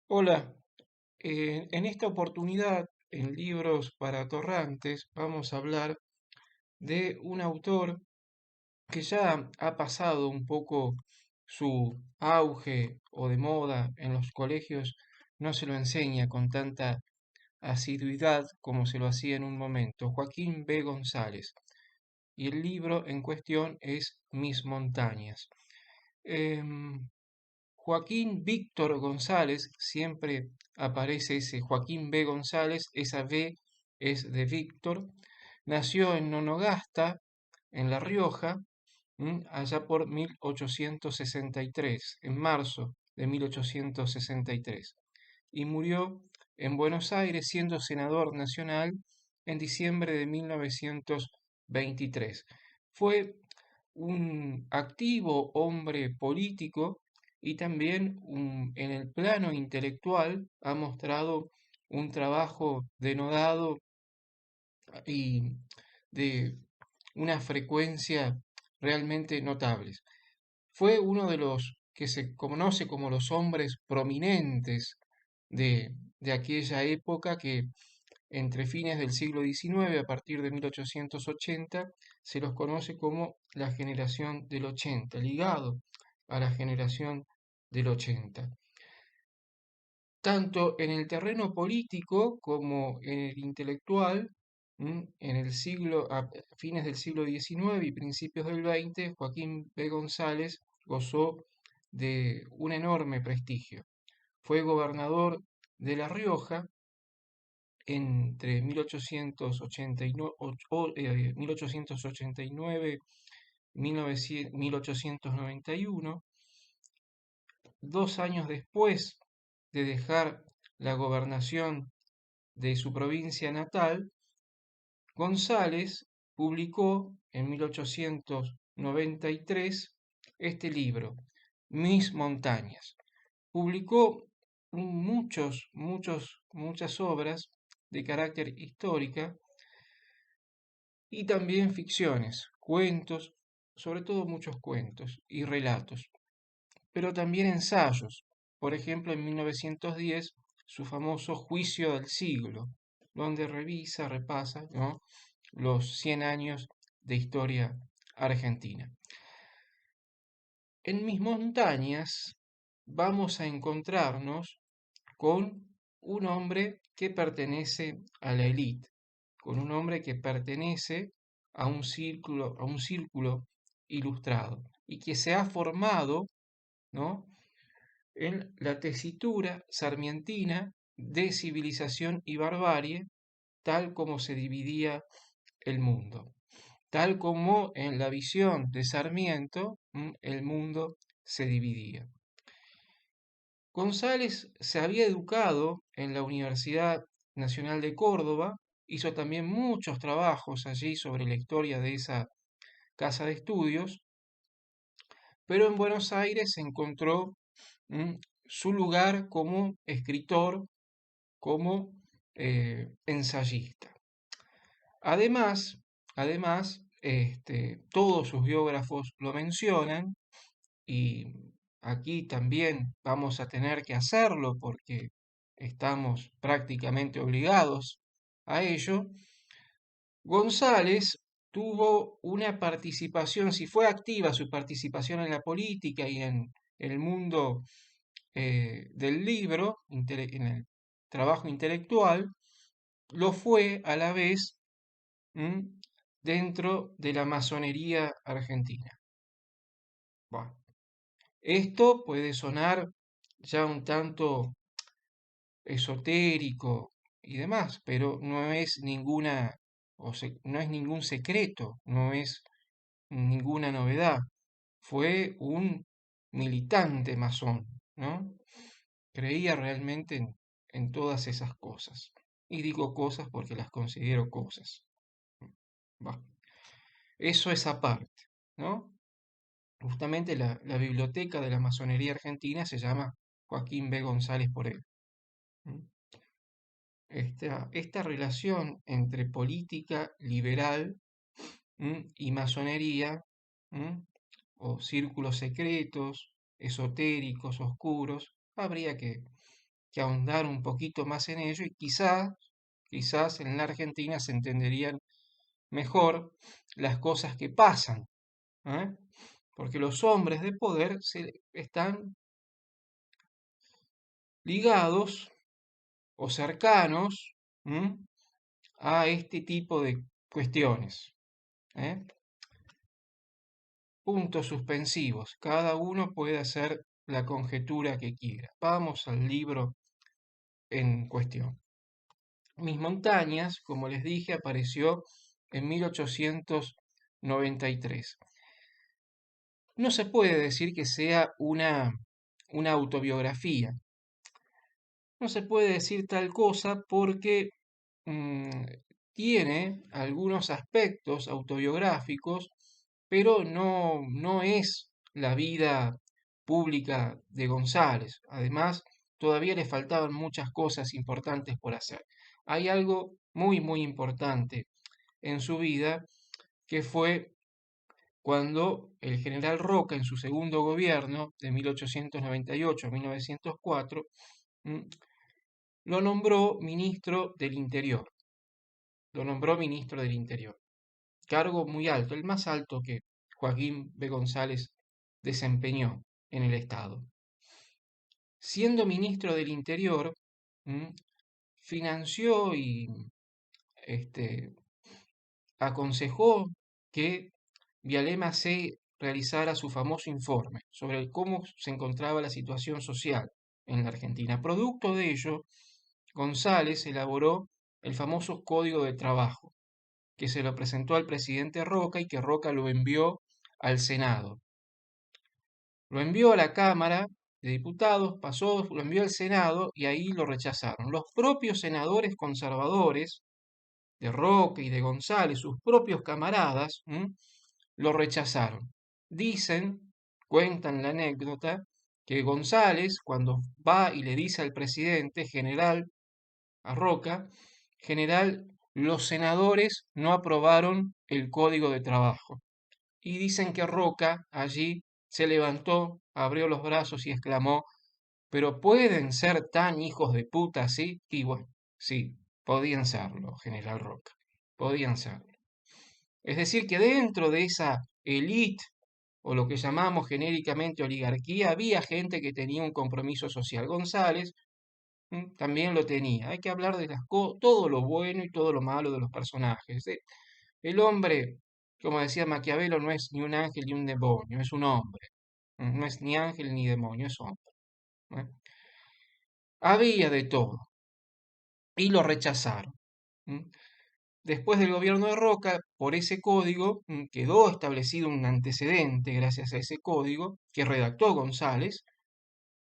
Hola, en esta oportunidad en Libros para Atorrantes vamos a hablar de un autor que ya ha pasado un poco su auge o de moda en los colegios, no se lo enseña con tanta asiduidad como se lo hacía en un momento, Joaquín B. González, y el libro en cuestión es Mis montañas. Em, Joaquín Víctor González, siempre aparece ese Joaquín B. González, esa B es de Víctor, nació en Nonogasta, en La Rioja, allá por 1863, en marzo de 1863, y murió en Buenos Aires siendo senador nacional en diciembre de 1923. Fue un activo hombre político y también en el plano intelectual ha mostrado un trabajo denodado y de una frecuencia realmente notables. Fue uno de los que se conoce como los hombres prominentes de aquella época que entre fines del siglo XIX, a partir de 1880, se los conoce como la generación del 80, ligado a la generación del 80. Tanto en el terreno político como en el intelectual, en el a fines del siglo XIX y principios del XX, Joaquín B. González gozó de un enorme prestigio. Fue gobernador de La Rioja entre 1889 y 1891, 2 años después de dejar la gobernación de su provincia natal, González publicó en 1893 este libro, Mis montañas. Publicó muchas obras de carácter histórica y también ficciones, cuentos, sobre todo muchos cuentos y relatos, pero también ensayos. Por ejemplo, en 1910, su famoso Juicio del Siglo, donde repasa, ¿no?, los 100 años de historia argentina. En Mis montañas vamos a encontrarnos con un hombre que pertenece a la élite, con un hombre que pertenece a un círculo ilustrado y que se ha formado, ¿no?, en la tesitura sarmientina de civilización y barbarie, tal como se dividía el mundo, tal como en la visión de Sarmiento, el mundo se dividía. González se había educado en la Universidad Nacional de Córdoba, hizo también muchos trabajos allí sobre la historia de esa casa de estudios, pero en Buenos Aires encontró mm, su lugar como escritor, como ensayista. Además, todos sus biógrafos lo mencionan y aquí también vamos a tener que hacerlo porque estamos prácticamente obligados a ello. González tuvo una participación, si fue activa su participación en la política y en el mundo del libro, en el trabajo intelectual, lo fue a la vez, ¿m?, dentro de la masonería argentina. Bueno, esto puede sonar ya un tanto esotérico y demás, pero no es no es ningún secreto, no es ninguna novedad. Fue un militante masón, ¿no? Creía realmente en todas esas cosas. Y digo cosas porque las considero cosas. Va. Eso es aparte, ¿no? Justamente la biblioteca de la masonería argentina se llama Joaquín B. González por él. Esta relación entre política liberal, y masonería, o círculos secretos, esotéricos, oscuros, habría que que ahondar un poquito más en ello y quizás en la Argentina se entenderían mejor las cosas que pasan, ¿eh? Porque los hombres de poder están ligados o cercanos, ¿m?, a este tipo de cuestiones, ¿eh? Puntos suspensivos. Cada uno puede hacer la conjetura que quiera. Vamos al libro en cuestión. Mis montañas, como les dije, apareció en 1893. No se puede decir que sea una autobiografía. No se puede decir tal cosa porque mm, tiene algunos aspectos autobiográficos, pero no es la vida pública de González. Además, todavía le faltaban muchas cosas importantes por hacer. Hay algo muy importante en su vida, que fue cuando el general Roca, en su segundo gobierno, de 1898 a 1904, mm, lo nombró ministro del Interior. Lo nombró ministro del Interior. Cargo muy alto, el más alto que Joaquín B. González desempeñó en el Estado. Siendo ministro del Interior, financió y este, aconsejó que Vialema se realizara su famoso informe sobre cómo se encontraba la situación social en la Argentina. Producto de ello, González elaboró el famoso Código de Trabajo, que se lo presentó al presidente Roca y que Roca lo envió al Senado. Lo envió a la Cámara de Diputados, pasó, lo envió al Senado y ahí lo rechazaron. Los propios senadores conservadores de Roca y de González, sus propios camaradas, lo rechazaron. Dicen, cuentan la anécdota, que González, cuando va y le dice al presidente general, a Roca, general, los senadores no aprobaron el Código de Trabajo. Y dicen que Roca allí se levantó, abrió los brazos y exclamó, pero pueden ser tan hijos de puta así. Y bueno, sí, podían serlo, general Roca, podían serlo. Es decir, que dentro de esa élite, o lo que llamamos genéricamente oligarquía, había gente que tenía un compromiso social. González también lo tenía. Hay que hablar de todo lo bueno y todo lo malo de los personajes. El hombre, como decía Maquiavelo, no es ni un ángel ni un demonio, es un hombre. No es ni ángel ni demonio, es hombre. ¿Eh? Había de todo y lo rechazaron. ¿Mm? Después del gobierno de Roca, por ese código, quedó establecido un antecedente gracias a ese código que redactó González,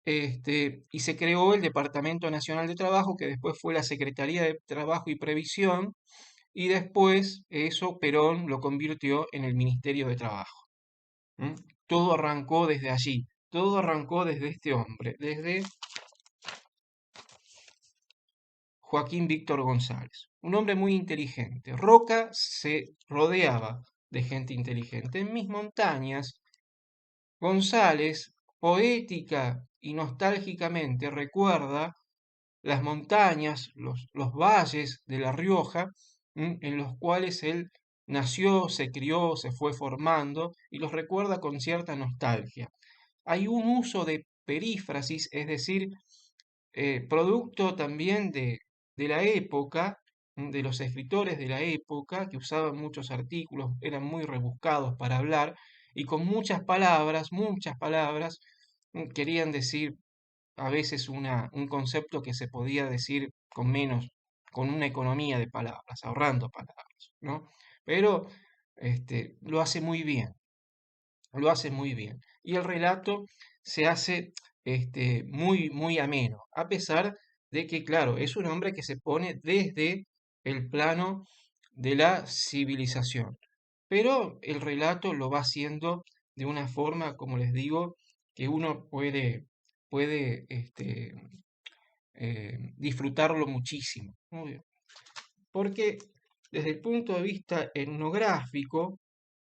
y se creó el Departamento Nacional de Trabajo, que después fue la Secretaría de Trabajo y Previsión, y después eso Perón lo convirtió en el Ministerio de Trabajo. ¿Mm? Todo arrancó desde allí, todo arrancó desde este hombre, desde Joaquín Víctor González, un hombre muy inteligente. Roca se rodeaba de gente inteligente. En Mis montañas, González, poética y nostálgicamente, recuerda las montañas, los valles de La Rioja, en los cuales él nació, se crió, se fue formando y los recuerda con cierta nostalgia. Hay un uso de perífrasis, es decir, producto también de la época, de los escritores de la época, que usaban muchos artículos, eran muy rebuscados para hablar, y con muchas palabras, querían decir a veces un concepto que se podía decir con menos, con una economía de palabras, ahorrando palabras, ¿no? Pero lo hace muy bien, lo hace muy bien. Y el relato se hace muy ameno, a pesar de que, claro, es un hombre que se pone desde el plano de la civilización. Pero el relato lo va haciendo de una forma, como les digo, que uno puede disfrutarlo muchísimo. Muy bien. Porque desde el punto de vista etnográfico,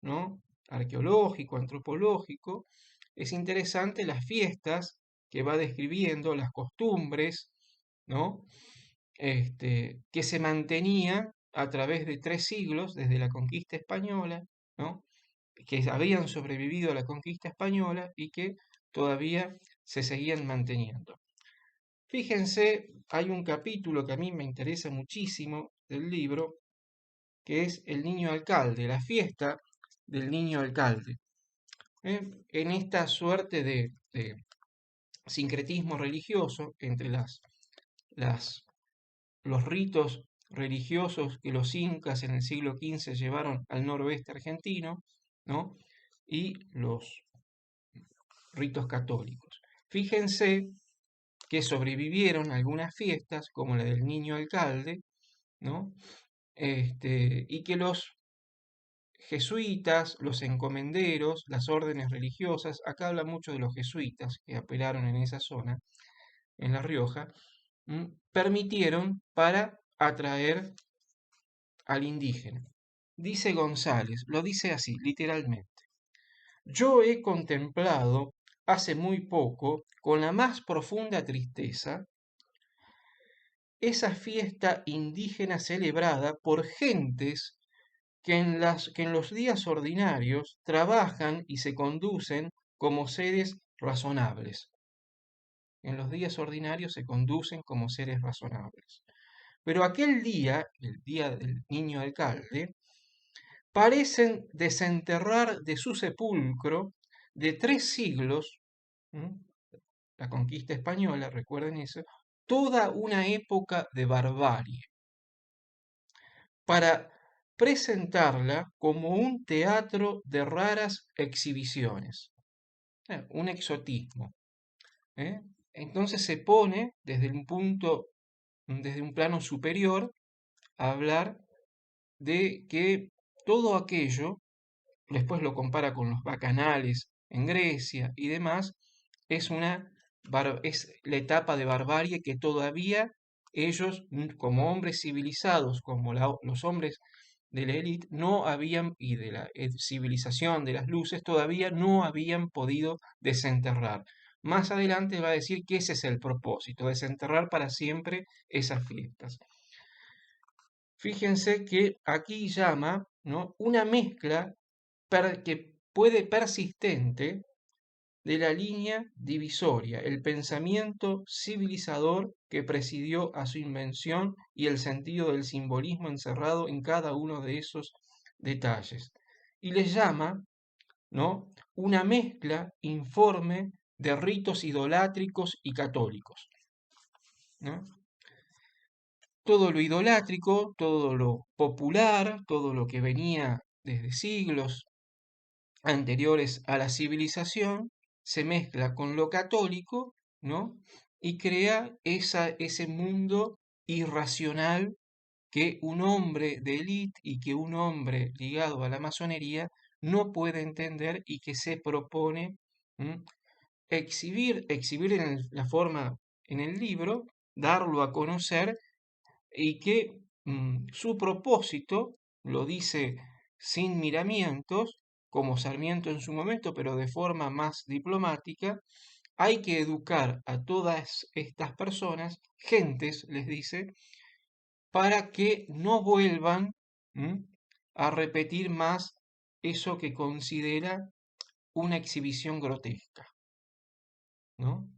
¿no?, arqueológico, antropológico, es interesante las fiestas que va describiendo, las costumbres, ¿no? Que se mantenía a través de 3 siglos desde la conquista española, ¿no? Que habían sobrevivido a la conquista española y que todavía se seguían manteniendo. Fíjense, hay un capítulo que a mí me interesa muchísimo del libro, que es el niño alcalde, la fiesta del niño alcalde. En esta suerte de sincretismo religioso entre los ritos religiosos que los incas en el siglo XV llevaron al noroeste argentino, ¿no? Y los ritos católicos. Fíjense que sobrevivieron algunas fiestas, como la del niño alcalde, ¿no? Y que los jesuitas, los encomenderos, las órdenes religiosas, acá habla mucho de los jesuitas que apelaron en esa zona, en La Rioja, permitieron para atraer al indígena. Dice González, lo dice así, literalmente. Yo he contemplado hace muy poco, con la más profunda tristeza, esa fiesta indígena celebrada por gentes que en los días ordinarios trabajan y se conducen como seres razonables. En los días ordinarios se conducen como seres razonables. Pero aquel día, el día del niño alcalde, parecen desenterrar de su sepulcro de 3 siglos, ¿m? La conquista española, recuerden eso, toda una época de barbarie, para presentarla como un teatro de raras exhibiciones, un exotismo. ¿eh? Entonces se pone desde un plano superior, a hablar de que todo aquello, después lo compara con los bacanales en Grecia y demás, es la etapa de barbarie que todavía ellos, como hombres civilizados, como los hombres de la élite, no habían, y de la civilización de las luces, todavía no habían podido desenterrar. Más adelante va a decir que ese es el propósito, desenterrar para siempre esas fiestas. Fíjense que aquí llama, ¿no?, una mezcla que puede persistente de la línea divisoria, el pensamiento civilizador que presidió a su invención y el sentido del simbolismo encerrado en cada uno de esos detalles. Y les llama, ¿no?, una mezcla informe de ritos idolátricos y católicos, ¿no? Todo lo idolátrico, todo lo popular, todo lo que venía desde siglos anteriores a la civilización, se mezcla con lo católico, ¿no? Y crea ese mundo irracional que un hombre de élite y que un hombre ligado a la masonería no puede entender y que se propone exhibir en la forma en el libro, darlo a conocer y que su propósito, lo dice sin miramientos, como Sarmiento en su momento, pero de forma más diplomática, hay que educar a todas estas personas, gentes, les dice, para que no vuelvan a repetir más eso que considera una exhibición grotesca, ¿no?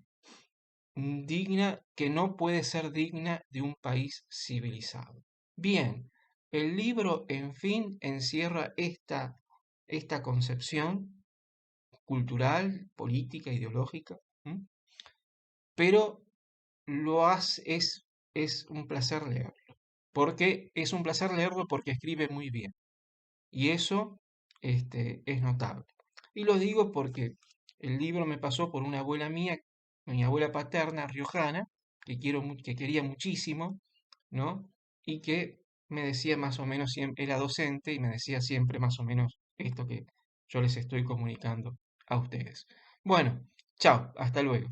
Digna, que no puede ser digna de un país civilizado. Bien, el libro, en fin, encierra esta concepción cultural, política, ideológica, pero es un placer leerlo. Es un placer leerlo porque escribe muy bien. Y eso es notable. Y lo digo porque el libro me pasó por una abuela mía, mi abuela paterna, riojana, que quería muchísimo, ¿no? Y que me decía más o menos, era docente y me decía siempre más o menos esto que yo les estoy comunicando a ustedes. Bueno, chao, hasta luego.